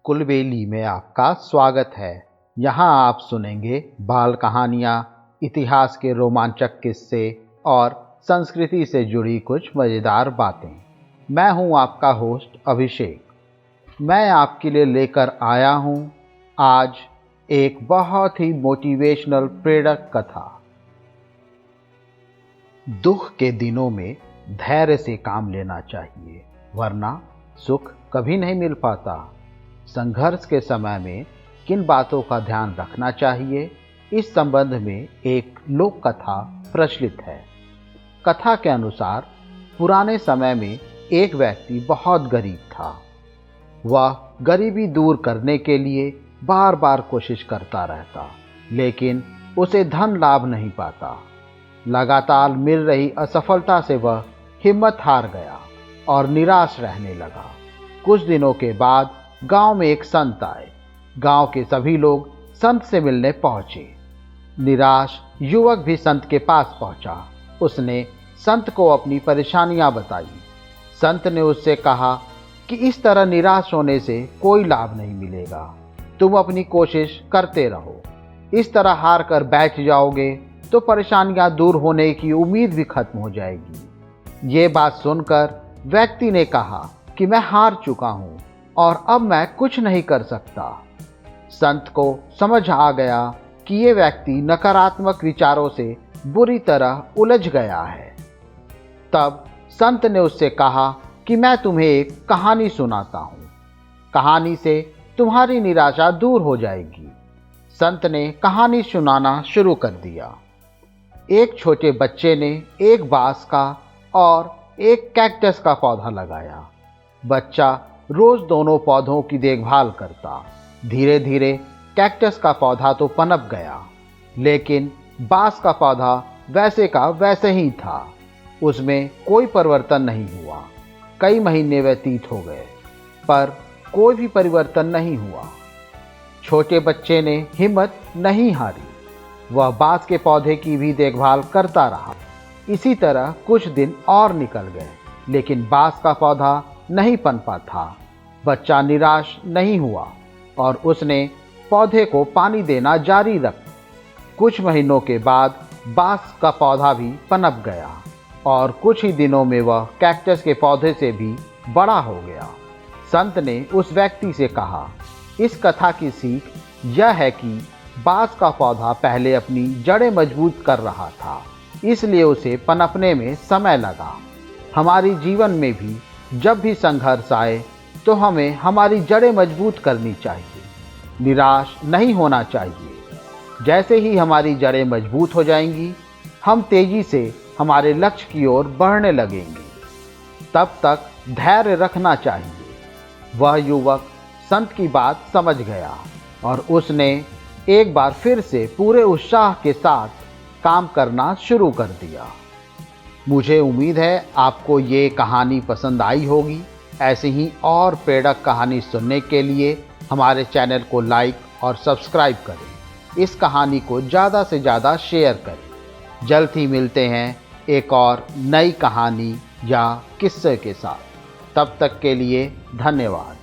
कुलबेली में आपका स्वागत है। यहाँ आप सुनेंगे बाल कहानियाँ, इतिहास के रोमांचक किस्से और संस्कृति से जुड़ी कुछ मज़ेदार बातें। मैं हूँ आपका होस्ट अभिषेक। मैं आपके लिए लेकर आया हूँ आज एक बहुत ही मोटिवेशनल प्रेरक कथा। दुख के दिनों में धैर्य से काम लेना चाहिए, वरना सुख कभी नहीं मिल पाता। संघर्ष के समय में किन बातों का ध्यान रखना चाहिए, इस संबंध में एक लोक कथा प्रचलित है। कथा के अनुसार पुराने समय में एक व्यक्ति बहुत गरीब था। वह गरीबी दूर करने के लिए बार बार कोशिश करता रहता, लेकिन उसे धन लाभ नहीं पाता। लगातार मिल रही असफलता से वह हिम्मत हार गया और निराश रहने लगा। कुछ दिनों के बाद गांव में एक संत आए। गांव के सभी लोग संत से मिलने पहुंचे। निराश युवक भी संत के पास पहुंचा। उसने संत को अपनी परेशानियां बताई। संत ने उससे कहा कि इस तरह निराश होने से कोई लाभ नहीं मिलेगा। तुम अपनी कोशिश करते रहो। इस तरह हार कर बैठ जाओगे तो परेशानियां दूर होने की उम्मीद भी खत्म हो जाएगी। ये बात सुनकर व्यक्ति ने कहा कि मैं हार चुका हूं और अब मैं कुछ नहीं कर सकता। संत को समझ आ गया कि ये व्यक्ति नकारात्मक विचारों से बुरी तरह उलझ गया है। तब संत ने उससे कहा कि मैं तुम्हें एक कहानी सुनाता हूं। कहानी से तुम्हारी निराशा दूर हो जाएगी। संत ने कहानी सुनाना शुरू कर दिया। एक छोटे बच्चे ने एक बांस का और एक कैक्टस का पौधा लगाया। बच्चा रोज दोनों पौधों की देखभाल करता। धीरे धीरे कैक्टस का पौधा तो पनप गया, लेकिन बांस का पौधा वैसे का वैसे ही था। उसमें कोई परिवर्तन नहीं हुआ। कई महीने व्यतीत हो गए, पर कोई भी परिवर्तन नहीं हुआ। छोटे बच्चे ने हिम्मत नहीं हारी। वह बांस के पौधे की भी देखभाल करता रहा। इसी तरह कुछ दिन और निकल गए, लेकिन बांस का पौधा नहीं पनपा था। बच्चा निराश नहीं हुआ और उसने पौधे को पानी देना जारी रखा। कुछ महीनों के बाद बांस का पौधा भी पनप गया और कुछ ही दिनों में वह कैक्टस के पौधे से भी बड़ा हो गया। संत ने उस व्यक्ति से कहा, इस कथा की सीख यह है कि बांस का पौधा पहले अपनी जड़ें मजबूत कर रहा था, इसलिए उसे पनपने में समय लगा। हमारी जीवन में भी जब भी संघर्ष आए तो हमें हमारी जड़ें मजबूत करनी चाहिए, निराश नहीं होना चाहिए। जैसे ही हमारी जड़ें मजबूत हो जाएंगी, हम तेजी से हमारे लक्ष्य की ओर बढ़ने लगेंगे। तब तक धैर्य रखना चाहिए। वह युवक संत की बात समझ गया और उसने एक बार फिर से पूरे उत्साह के साथ काम करना शुरू कर दिया। मुझे उम्मीद है आपको ये कहानी पसंद आई होगी। ऐसी ही और प्रेरक कहानी सुनने के लिए हमारे चैनल को लाइक और सब्सक्राइब करें। इस कहानी को ज़्यादा से ज़्यादा शेयर करें। जल्द ही मिलते हैं एक और नई कहानी या किस्से के साथ। तब तक के लिए धन्यवाद।